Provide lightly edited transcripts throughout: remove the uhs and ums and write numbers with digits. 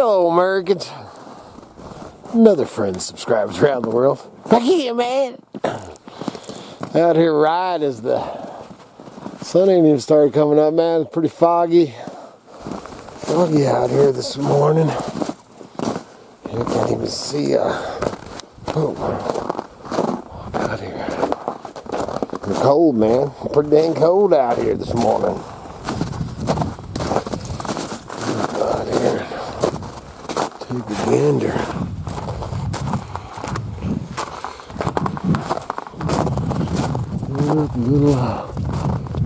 Hello, Americans. Another friend, subscribers around the world. Back here, man. Out here riding as the sun ain't even started coming up, man. It's pretty foggy. Foggy out here this morning. You can't even see walk out here. It's cold, man. Pretty dang cold out here this morning. Out here. Take a gander.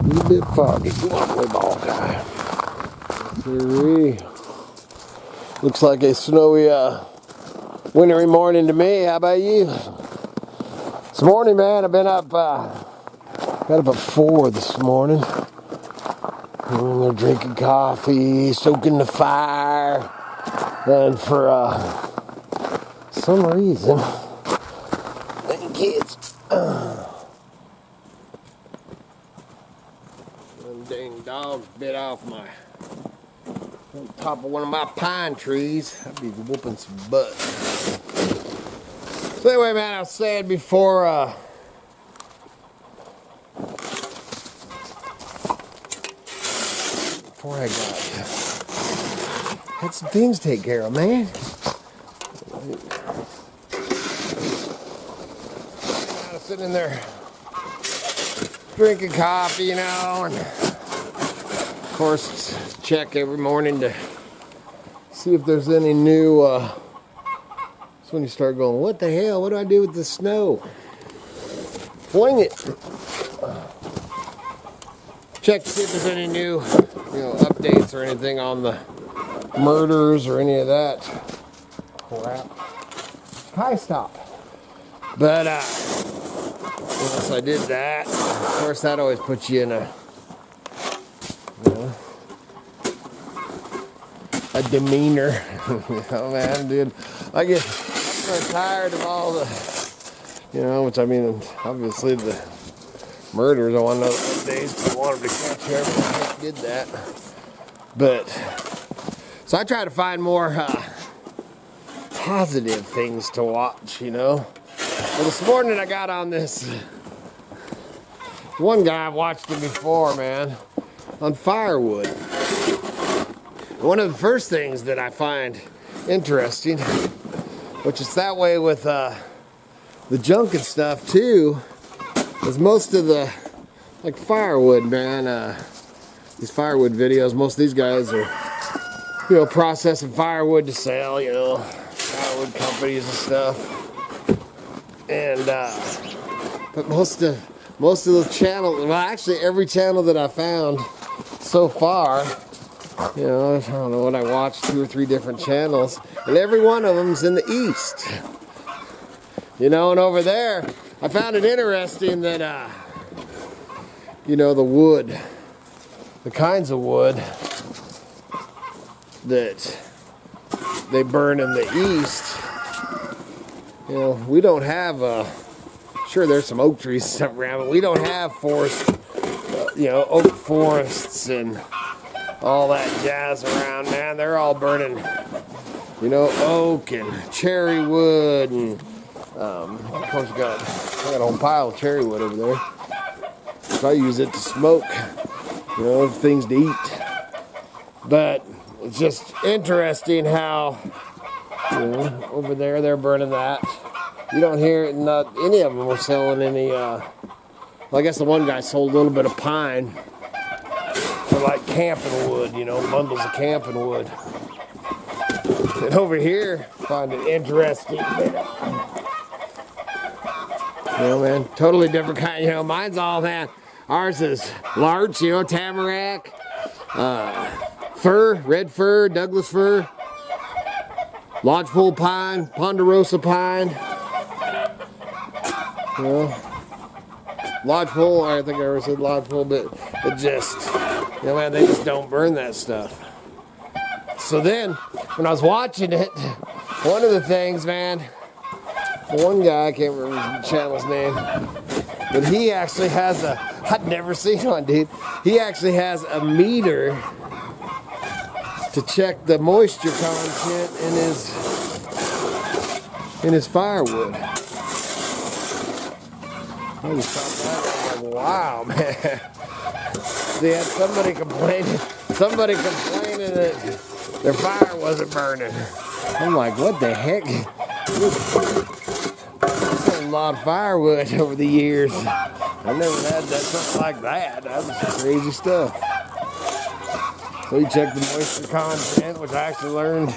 Little bit foggy. Come on, play ball guy. Looks like a snowy, wintry morning to me. How about you? This morning, man, I've been up, got up at 4 this morning. And they're drinking coffee, stoking the fire, and for some reason, the kids. Them dang dogs bit off on top of one of my pine trees. I'd be whooping some butt. So anyway, man, I was saying before I had some things to take care of, man. I was sitting in there drinking coffee, you know, and of course check every morning to see if there's any new, that's when you start going, what the hell, what do I do with the snow? Fling it. Check to see if there's any new, updates or anything on the murders or any of that crap. Hi, stop. But, once I did that, of course that always puts you in a demeanor. Man, dude, I get tired of all the, which I mean, obviously the murders, I want to know the updates, I want them to catch whoever did that. But, so I try to find more positive things to watch, Well, this morning I got on this one guy, I've watched him before, man, on firewood. One of the first things that I find interesting, which is that way with the junk and stuff too, is most of the, like firewood, man, these firewood videos, most of these guys are, processing firewood to sell, firewood companies and stuff. And, but most of the channels, well, actually every channel that I found so far, I don't know what I watched, 2 or 3 different channels, and every one of them's in the east. And over there, I found it interesting that, the wood, the kinds of wood that they burn in the east, we don't have, sure there's some oak trees and stuff around, but we don't have forest, oak forests and all that jazz around, man. They're all burning, oak and cherry wood, and of course I got a whole pile of cherry wood over there. So I use it to smoke, things to eat. But it's just interesting how, over there they're burning that. You don't hear, not any of them were selling any, well, I guess the one guy sold a little bit of pine for like camping wood, bundles of camping wood. And over here, find it interesting. Man, totally different kind, mine's all that. Ours is larch, tamarack, fir, red fir, Douglas fir, lodgepole pine, ponderosa pine. Lodgepole, I think I ever said lodgepole, but it just, man, they just don't burn that stuff. So then, when I was watching it, one of the things, man, one guy, I can't remember the channel's name, but he actually has I'd never seen one, dude. He actually has a meter to check the moisture content in his firewood. I just thought that, I was like, wow, man. They had somebody complaining that their fire wasn't burning. I'm like, what the heck? That's a lot of firewood over the years. I've never had something like that. That was crazy stuff. So you check the moisture content, which I actually learned,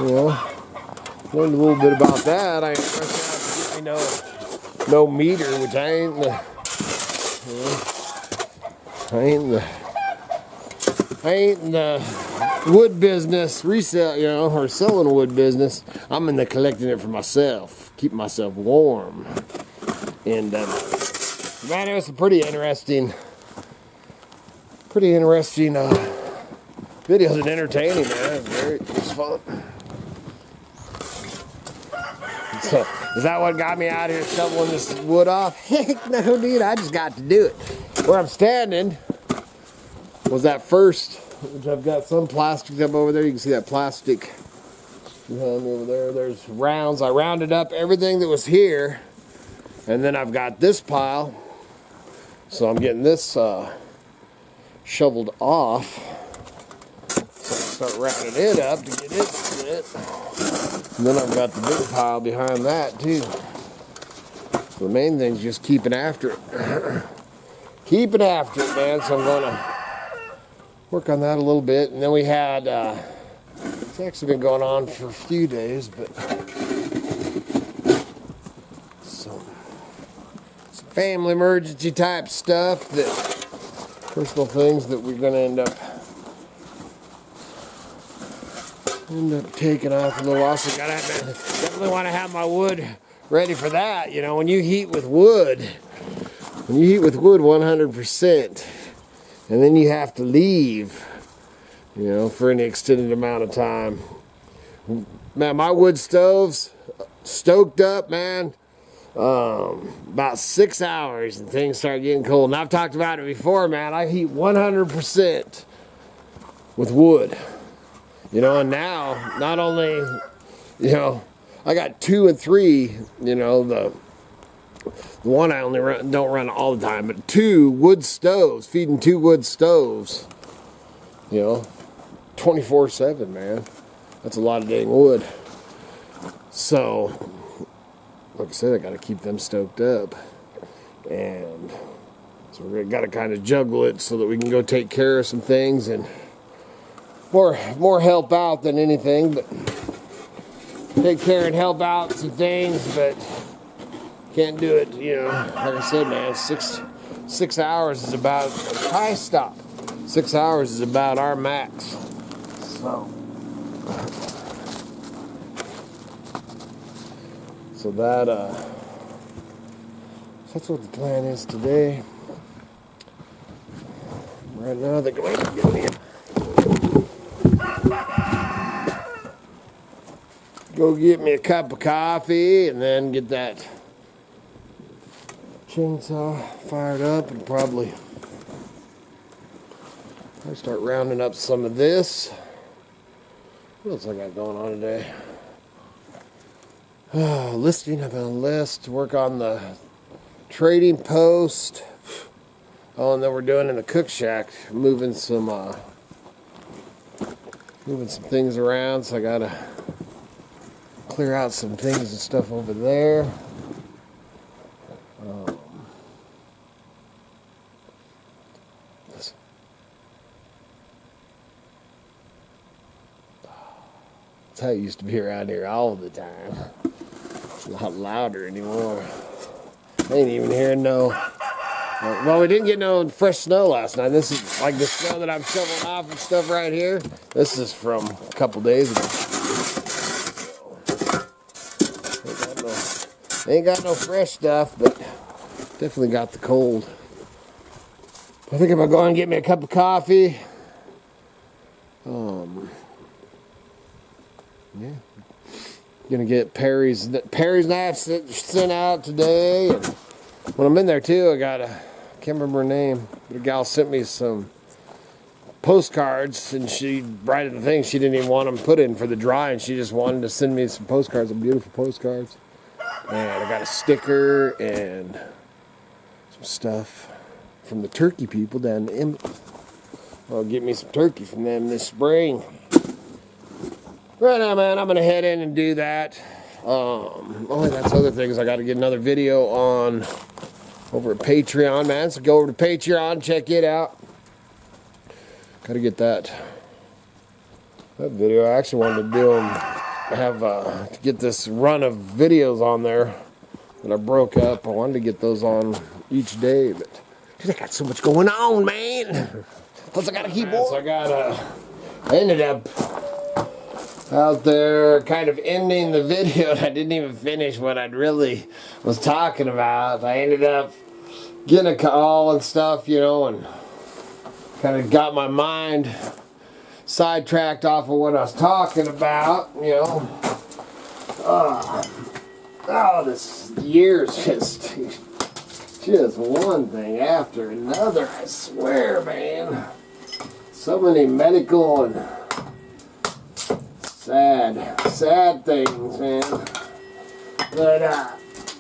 learned a little bit about that. I ain't rushed out to get me no meter, which I ain't in the wood business, resale, or selling a wood business. I'm in the collecting it for myself, keeping myself warm. And man, it was a pretty interesting videos and entertaining, man. It was fun. So, is that what got me out here shoveling this wood off? Heck no, dude. I just got to do it. Where I'm standing was that first, which I've got some plastic up over there. You can see that plastic behind over there. There's rounds. I rounded up everything that was here. And then I've got this pile. So I'm getting this shoveled off. So I start rounding it up to get it split. And then I've got the big pile behind that too. So the main thing is just keeping after it. Keeping after it, man. So I'm going to work on that a little bit. And then we had, it's actually been going on for a few days, but some family emergency type stuff, personal things that we're going to end up taking off a little while. So definitely want to have my wood ready for that. You know, when you heat with wood 100%, and then you have to leave, for an extended amount of time. Man, my wood stoves stoked up, man. About 6 hours and things start getting cold. And I've talked about it before, man. I heat 100% with wood. And now, not only, I got 2 and 3, the one I only don't run all the time, but 2 wood stoves, feeding 2 wood stoves, 24/7, man. That's a lot of dang wood. So, like I said, I got to keep them stoked up. And so we're got to kind of juggle it so that we can go take care of some things and more help out than anything, but take care and help out some things, but can't do it, like I said, man, 6 hours is about high stop. 6 hours is about our max. So that's what the plan is today. Right now they're going to get me go get me a cup of coffee and then get that chainsaw fired up and probably I start rounding up some of this. What else I got going on today? Listing. I've been on a list to work on the trading post. Oh, and then we're doing in the cook shack, moving some things around. So I gotta clear out some things and stuff over there. That's how it used to be around here all the time. It's a lot louder anymore. I ain't even hearing no. Well, we didn't get no fresh snow last night. This is like the snow that I'm shoveling off and stuff right here. This is from a couple days ago. Ain't got no fresh stuff, but definitely got the cold. I think I'm gonna go and get me a cup of coffee. Yeah. Gonna get Perry's knife sent out today. And when I'm in there too, can't remember her name, but a gal sent me some postcards, and she wrote the thing. She didn't even want them put in for the dry, and she just wanted to send me some postcards, some beautiful postcards. And I got a sticker and some stuff from the turkey people down in. I'll get me some turkey from them this spring. Right now, man, I'm gonna head in and do that. Oh, that's other things. I got to get another video on over at Patreon, man. So go over to Patreon, check it out. Got to get that video. I actually wanted to do them. To get this run of videos on there that I broke up. I wanted to get those on each day, but dude, I got so much going on, man. Plus, I got to keep on. So I ended up out there kind of ending the video, and I didn't even finish what I really was talking about. I ended up getting a call and stuff, you know, and kind of got my mind sidetracked off of what I was talking about, you know. This year's just one thing after another, I swear, man. So many medical and sad things, man. But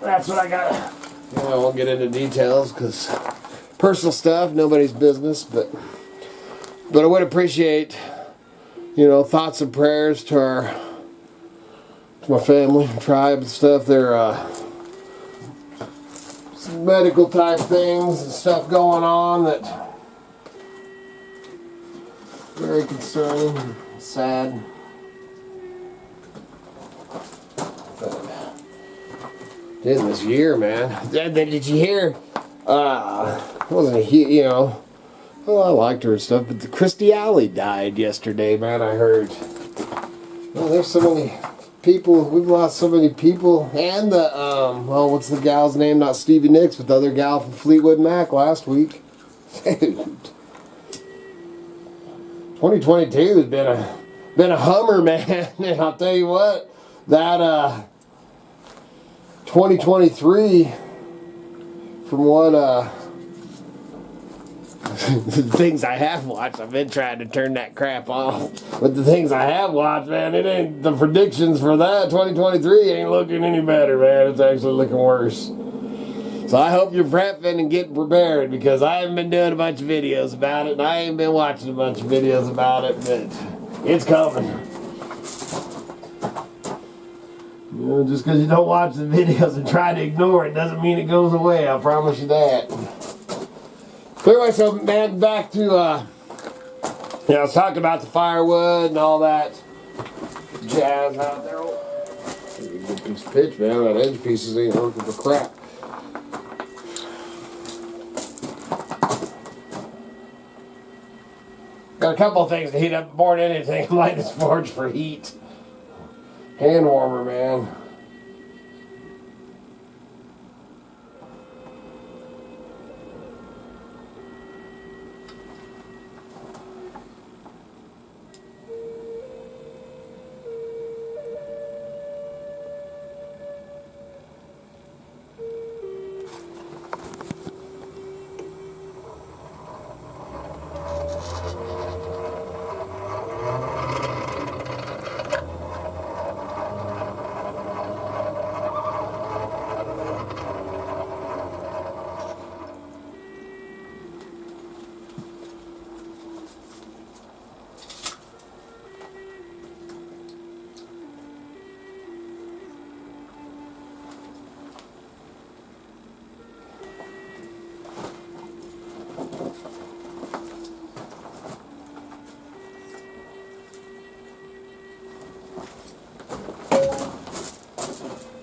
that's what I got. You know, I won't get into details because personal stuff, nobody's business. But I would appreciate, you know, thoughts and prayers to my family, tribe, and stuff. There some medical type things and stuff going on that very concerning, sad. Dude, this year, man. Did you hear? Wasn't a huge, you know. Well, I liked her and stuff, but the Christy Alley died yesterday, man. I heard. Well, there's so many people. We've lost so many people, and the well, what's the gal's name? Not Stevie Nicks, but the other gal from Fleetwood Mac last week. Dude, 2022 has been a hummer, man. And I'll tell you what, that 2023, from what the things I have watched, I've been trying to turn that crap off. But the things I have watched, man, it ain't, the predictions for that 2023 ain't looking any better, man. It's actually looking worse. So I hope you're prepping and getting prepared, because I haven't been doing a bunch of videos about it, and I ain't been watching a bunch of videos about it, but it's coming. You know, just because you don't watch the videos and try to ignore it doesn't mean it goes away. I promise you that. But anyway, so man, back to, you know, I was talking about the firewood and all that jazz out there. Good piece of pitch, man. That edge pieces ain't working for crap. Got a couple of things to heat up more than anything. Light this forge for heat. Hand warmer, man.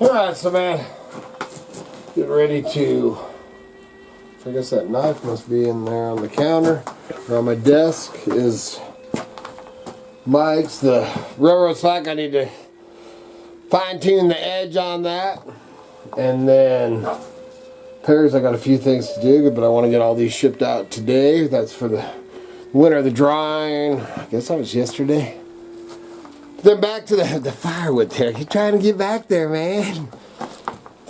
Alright, so man, get ready to, I guess that knife must be in there on the counter. Or on my desk is Mike's, the railroad slack. I need to fine tune the edge on that. And then pears, I got a few things to do, but I want to get all these shipped out today. That's for the winter, the drying. I guess that was yesterday. Then back to the firewood there. You're trying to get back there, man.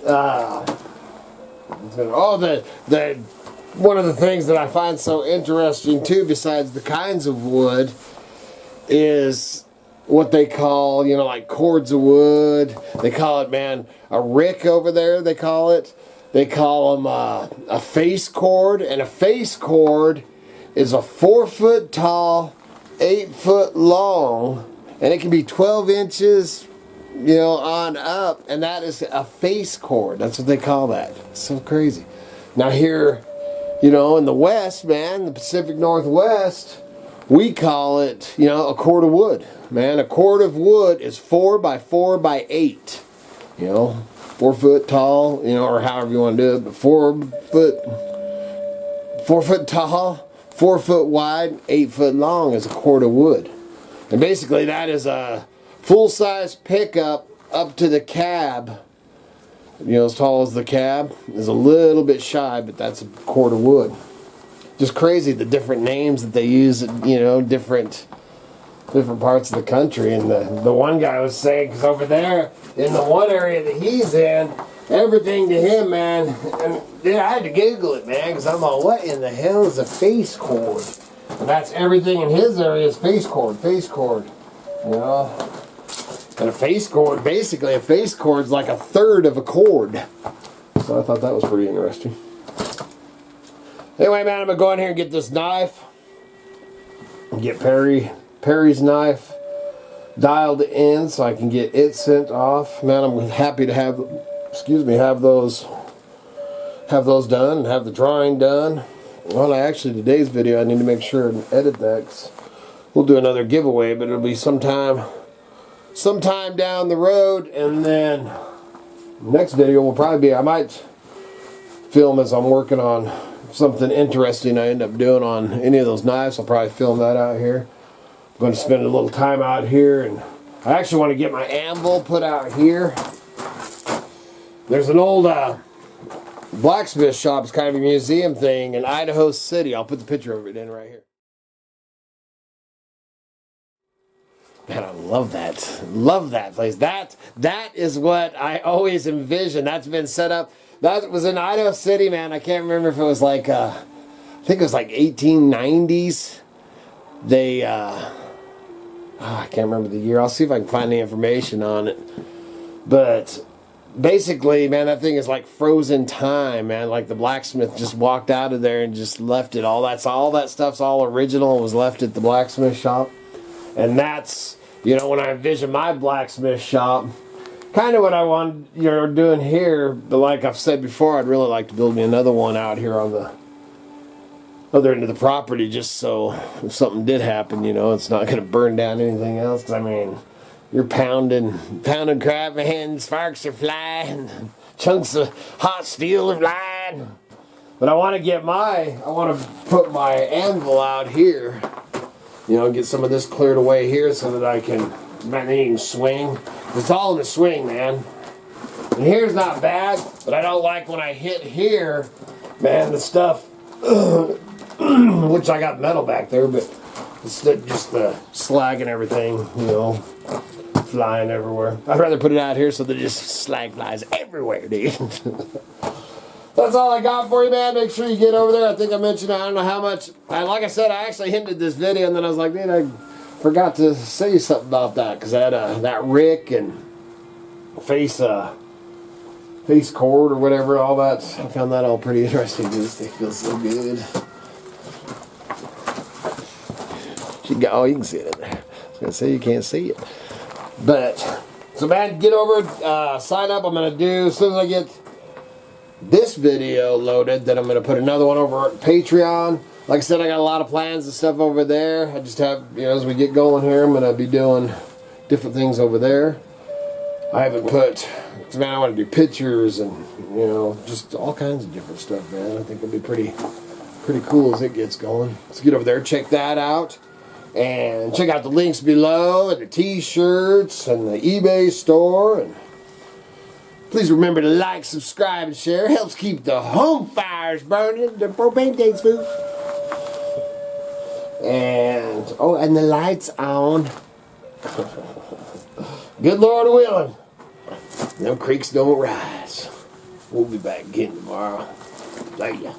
Oh, the one of the things that I find so interesting too, besides the kinds of wood, is what they call, you know, like cords of wood. They call it, man, a rick over there, they call it. They call them a face cord. And a face cord is a 4 foot tall, 8 foot long, and it can be 12 inches, you know, on up. And that is a face cord. That's what they call that. It's so crazy. Now here, you know, in the West, man, the Pacific Northwest, we call it, you know, a cord of wood. Man, a cord of wood is 4 by 4 by 8. You know, 4 foot tall, you know, or however you want to do it, but 4 foot tall, 4 foot wide, 8 foot long is a cord of wood. And basically that is a full-size pickup up to the cab. You know, as tall as the cab is a little bit shy, but that's a cord of wood. Just crazy the different names that they use, you know, different parts of the country. And the one guy was saying, because over there in the one area that he's in, everything to him, man, and dude, I had to Google it, man, because I'm like, what in the hell is a face cord? And that's everything in his area is face cord, you know. And a face cord, basically a face cord is like a third of a cord. So I thought that was pretty interesting. Anyway, man, I'm going to go in here and get this knife. Get Perry's knife dialed in so I can get it sent off. Man, I'm happy to have those done and have the drawing done. Well, actually, today's video, I need to make sure and edit that, 'cause we'll do another giveaway, but it'll be sometime down the road. And then next video will probably be, I might film as I'm working on something interesting I end up doing on any of those knives. I'll probably film that out here. I'm going to spend a little time out here, and I actually want to get my anvil put out here. There's an old blacksmith shop. It's kind of a museum thing in Idaho City. I'll put the picture of it in right here. Man, I love that. Love that place. That is what I always envisioned. That's been set up. That was in Idaho City, man. I can't remember if it was like, I think it was like 1890s. They, I can't remember the year. I'll see if I can find the information on it. But basically, man, that thing is like frozen time, man. Like the blacksmith just walked out of there and just left it. All that stuff's all original. It was left at the blacksmith shop. And that's, you know, when I envision my blacksmith shop, kind of what I want, you know, doing here. But like I've said before, I'd really like to build me another one out here on the other end of the property, just so if something did happen, you know, it's not going to burn down anything else. 'Cause I mean, you're pounding crap, man, sparks are flying, chunks of hot steel are flying. But I want to put my anvil out here, you know, get some of this cleared away here so that I can swing. It's all in the swing, man. And here's not bad, but I don't like when I hit here, man, the stuff, which I got metal back there, but it's just the slag and everything, you know, flying everywhere. I'd rather put it out here so that just slag flies everywhere, dude. That's all I got for you, man. Make sure you get over there. I think I mentioned, I don't know how much, like I said, I actually hinted this video, and then I was like, man, I forgot to say something about that, because I had that Rick and face cord or whatever, all that. I found that all pretty interesting. This thing feels so good. Oh, you can see it in there. I was going to say you can't see it. But, so man, get over, sign up. I'm going to do, as soon as I get this video loaded, then I'm going to put another one over at Patreon. Like I said, I got a lot of plans and stuff over there. I just have, you know, as we get going here, I'm going to be doing different things over there. I haven't put, because man, I want to do pictures and, you know, just all kinds of different stuff, man. I think it'll be pretty cool as it gets going. Let's get over there, check that out. And check out the links below, and the t-shirts, and the eBay store. And please remember to like, subscribe, and share. It helps keep the home fires burning, the propane tanks food. And, oh, and the lights on. Good Lord willing, no creeks don't rise. We'll be back again tomorrow. See ya.